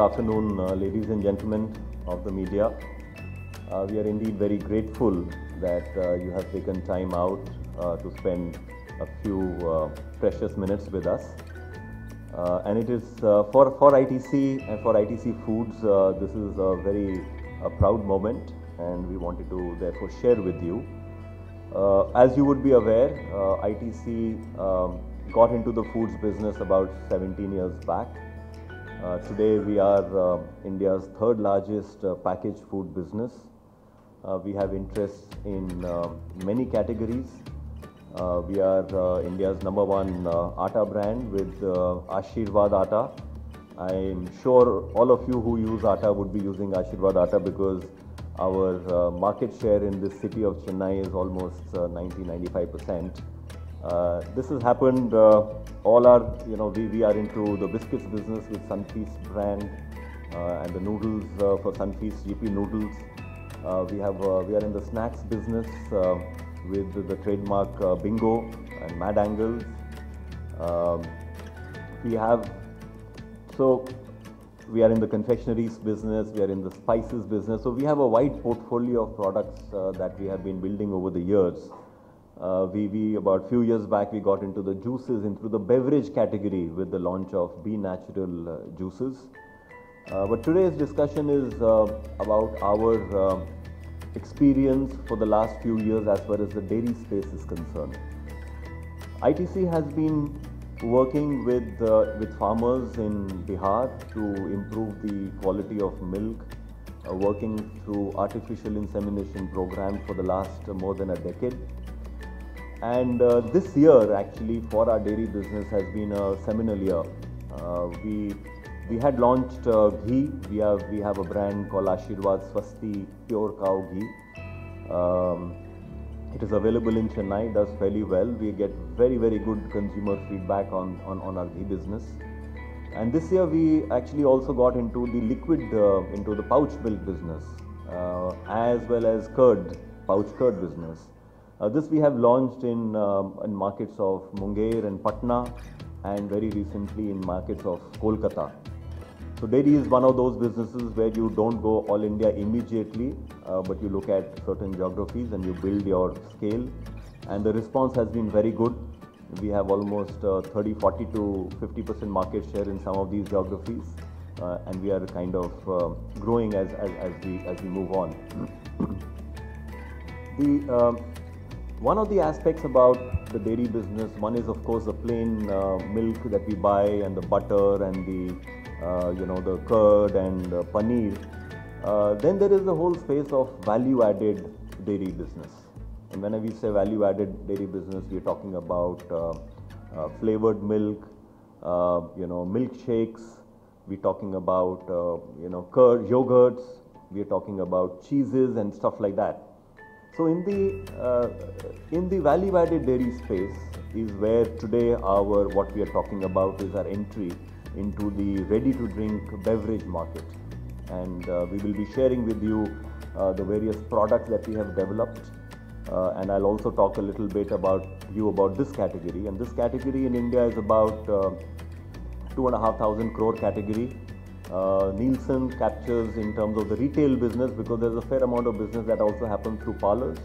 afternoon, ladies and gentlemen of the media. We are indeed very grateful that you have taken time out to spend a few precious minutes with us. And it is for ITC and for ITC Foods, this is a very proud moment, and we wanted to therefore share with you. As you would be aware, ITC got into the foods business about 17 years back. Today we are India's third largest packaged food business. We have interests in many categories. We are India's #1 atta brand with Ashirwad Atta. I am sure all of you who use atta would be using Ashirwad Atta because our market share in this city of Chennai is almost 90-95%. This has happened, all our, we are into the biscuits business with Sunfeast brand and the noodles for Sunfeast GP noodles. We are in the snacks business with the trademark Bingo and Mad Angles. We are in the confectioneries business, we are in the spices business. So we have a wide portfolio of products that we have been building over the years. About a few years back, we got into the juices, into the beverage category with the launch of Be Natural juices. But today's discussion is about our experience for the last few years as far as the dairy space is concerned. ITC has been working with farmers in Bihar to improve the quality of milk, working through artificial insemination program for the last more than a decade. And this year actually for our dairy business has been a seminal year. We had launched ghee. We have a brand called Ashirwad Swasti Pure Cow Ghee. It is available in Chennai, does fairly well. We get very good consumer feedback on our ghee business. And this year we actually also got into the liquid, into the pouch milk business, as well as pouch curd business. This we have launched in markets of Munger and Patna, and very recently in markets of Kolkata. So dairy is one of those businesses where you don't go all India immediately, but you look at certain geographies and you build your scale. And the response has been very good. We have almost 30, 40 to 50% market share in some of these geographies, and we are kind of growing as we move on. One of the aspects about the dairy business, one is of course the plain milk that we buy and the butter and the curd and paneer. Then there is the whole space of value-added dairy business. And when we say value-added dairy business, we are talking about flavored milk, milkshakes. We're talking about curd, yogurts. We are talking about cheeses and stuff like that. So in the value-added dairy space is where today what we are talking about is our entry into the ready-to-drink beverage market, and we will be sharing with you the various products that we have developed, and I'll also talk a little bit about this category. And this category in India is about 2,500 crore category. Nielsen captures in terms of the retail business, because there's a fair amount of business that also happens through parlors,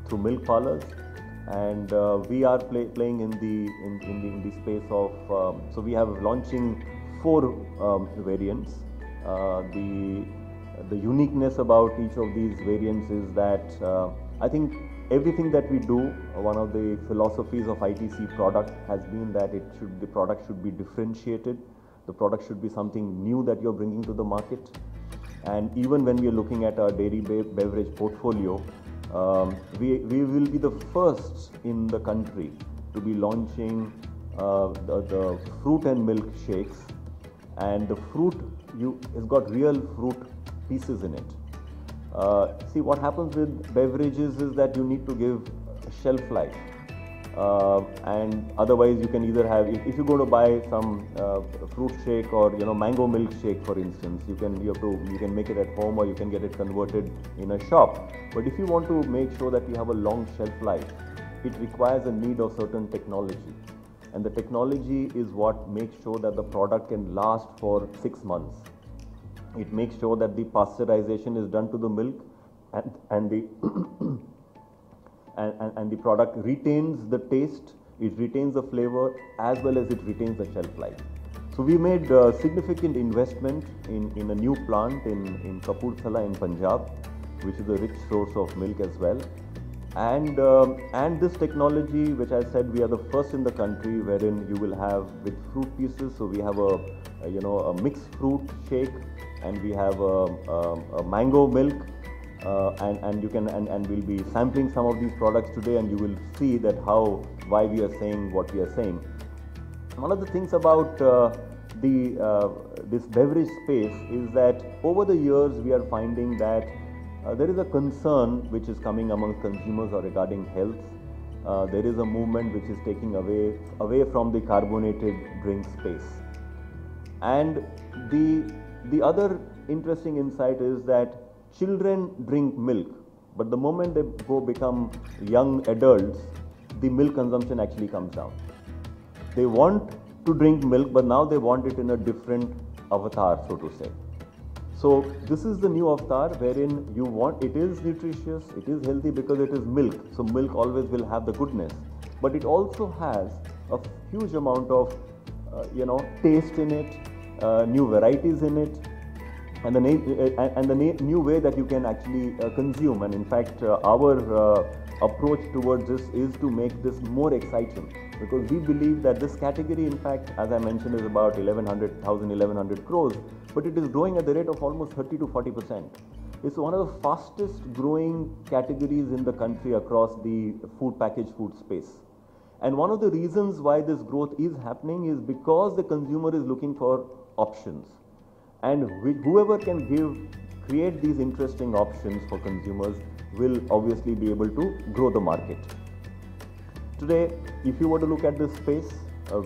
through milk parlors, and we are playing in the space of. So we have launching 4 variants. The uniqueness about each of these variants is that I think everything that we do, one of the philosophies of ITC product has been that the product should be differentiated. The product should be something new that you're bringing to the market. And even when we are looking at our dairy beverage portfolio, we will be the first in the country to be launching the fruit and milk shakes. And the fruit has got real fruit pieces in it. See, what happens with beverages is that you need to give a shelf life. And otherwise you can either have, if you're going to buy some fruit shake or mango milk shake, for instance, you can make it at home or you can get it converted in a shop. But if you want to make sure that you have a long shelf life, it requires a need of certain technology, and the technology is what makes sure that the product can last for 6 months. It makes sure that the pasteurization is done to the milk, and the and the product retains the taste, it retains the flavor, as well as it retains the shelf life. So we made significant investment in a new plant in Kapurthala in Punjab, which is a rich source of milk as well. And this technology, which I said we are the first in the country, wherein you will have with fruit pieces. So we have a mixed fruit shake, and we have a mango milk, and you can and we'll be sampling some of these products today, and you will see that why we are saying what we are saying. One of the things about this beverage space is that over the years we are finding that there is a concern which is coming among consumers regarding health. There is a movement which is taking away from the carbonated drink space. And the other interesting insight is that children drink milk, but the moment they become young adults, the milk consumption actually comes down. They want to drink milk, but now they want it in a different avatar, so to say. So this is the new avatar wherein it is nutritious, it is healthy because it is milk. So milk always will have the goodness, but it also has a huge amount of taste in it, new varieties in it, and the new way that you can actually consume. And in fact, our approach towards this is to make this more exciting, because we believe that this category, in fact, as I mentioned, is about 1100 crores, but it is growing at the rate of almost 30 to 40%. It's one of the fastest growing categories in the country across the packaged food space. And one of the reasons why this growth is happening is because the consumer is looking for options. And whoever can create these interesting options for consumers will obviously be able to grow the market. Today, if you were to look at this space,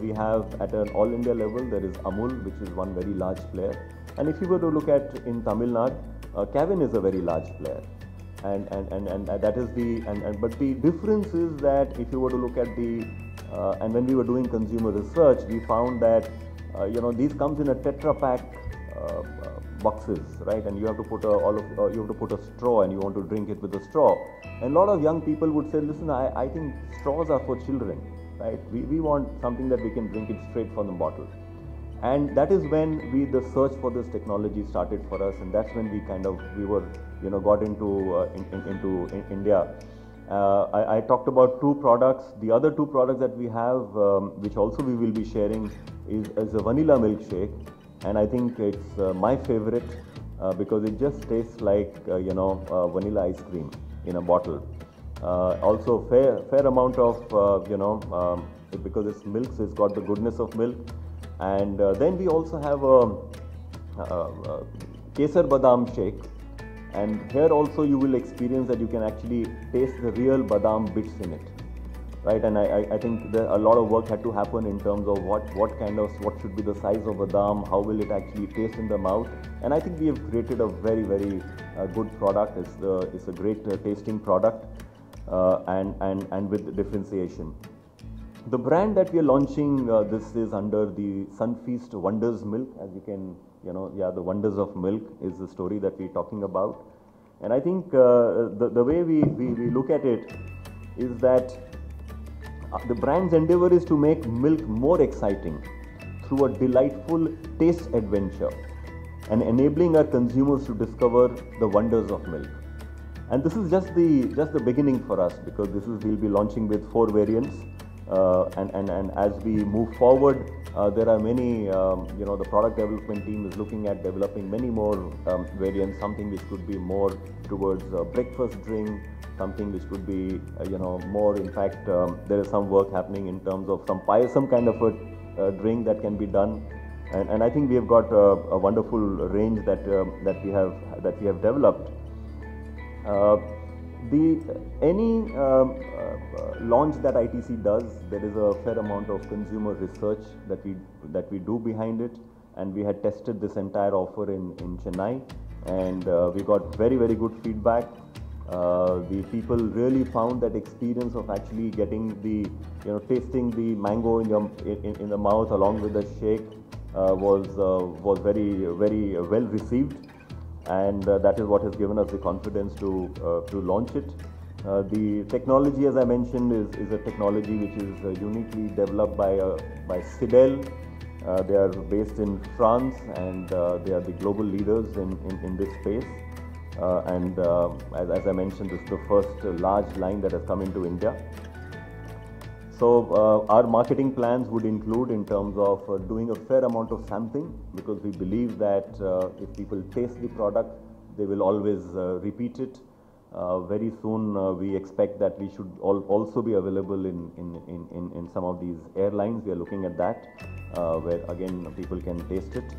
we have at an all India level, there is Amul, which is one very large player. And if you were to look at in Tamil Nadu, Kevin is a very large player. And that is but the difference is that if you were to look at and when we were doing consumer research, we found that these comes in a Tetra Pak boxes, right? And you have to put a straw, and you want to drink it with a straw. And a lot of young people would say, listen, I think straws are for children, right? We want something that we can drink it straight from the bottle. And that is when the search for this technology started for us, and that's when we got into India. I talked about two products. The other two products that we have, which also we will be sharing, is a vanilla milkshake. And I think it's my favorite because it just tastes like vanilla ice cream in a bottle. Also fair amount of because it's milk, so it's got the goodness of milk. And then we also have a Kesar Badam shake, and here also you will experience that you can actually taste the real badam bits in it, right? And I think a lot of work had to happen in terms of what should be the size of badam, how will it actually taste in the mouth. And I think we have created a very, very good product. It's a great tasting product, and with differentiation. The brand that we are launching, this is under the Sunfeast Wonderz milk. As you can, the wonders of milk is the story that we're talking about. And I think the way we look at it is that the brand's endeavor is to make milk more exciting through a delightful taste adventure and enabling our consumers to discover the wonders of milk. And this is just the beginning for us, because we'll be launching with 4 variants. And as we move forward, there are many, the product development team is looking at developing many more variants, something which could be more towards a breakfast drink, something which could be, more, in fact, there is some work happening in terms of some kind of a drink that can be done. And I think we have got a wonderful range that we have developed. Any launch that ITC does, there is a fair amount of consumer research that we do behind it, and we had tested this entire offer in Chennai, and we got very, very good feedback. The people really found that experience of actually getting the, tasting the mango in the mouth along with the shake was very well received, and that is what has given us the confidence to launch it. The technology, as I mentioned, is a technology which is uniquely developed by Sidel. They are based in France, and they are the global leaders in this space. As I mentioned, this is the first large line that has come into India. So our marketing plans would include in terms of doing a fair amount of sampling, because we believe that if people taste the product, they will always repeat it. Very soon we expect that we should also be available in some of these airlines. We are looking at that, where again people can taste it.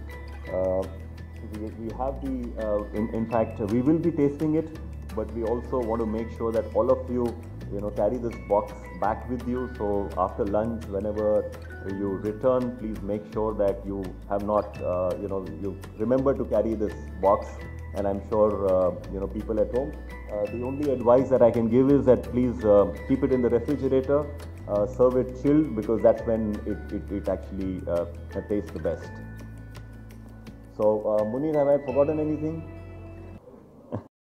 We have in fact we will be tasting it, but we also want to make sure that all of you carry this box back with you. So after lunch, whenever you return, please make sure that you have not you remember to carry this box. And I'm sure people at home, the only advice that I can give is that please keep it in the refrigerator, serve it chilled, because that's when it actually tastes the best. So Munir, have I forgotten anything?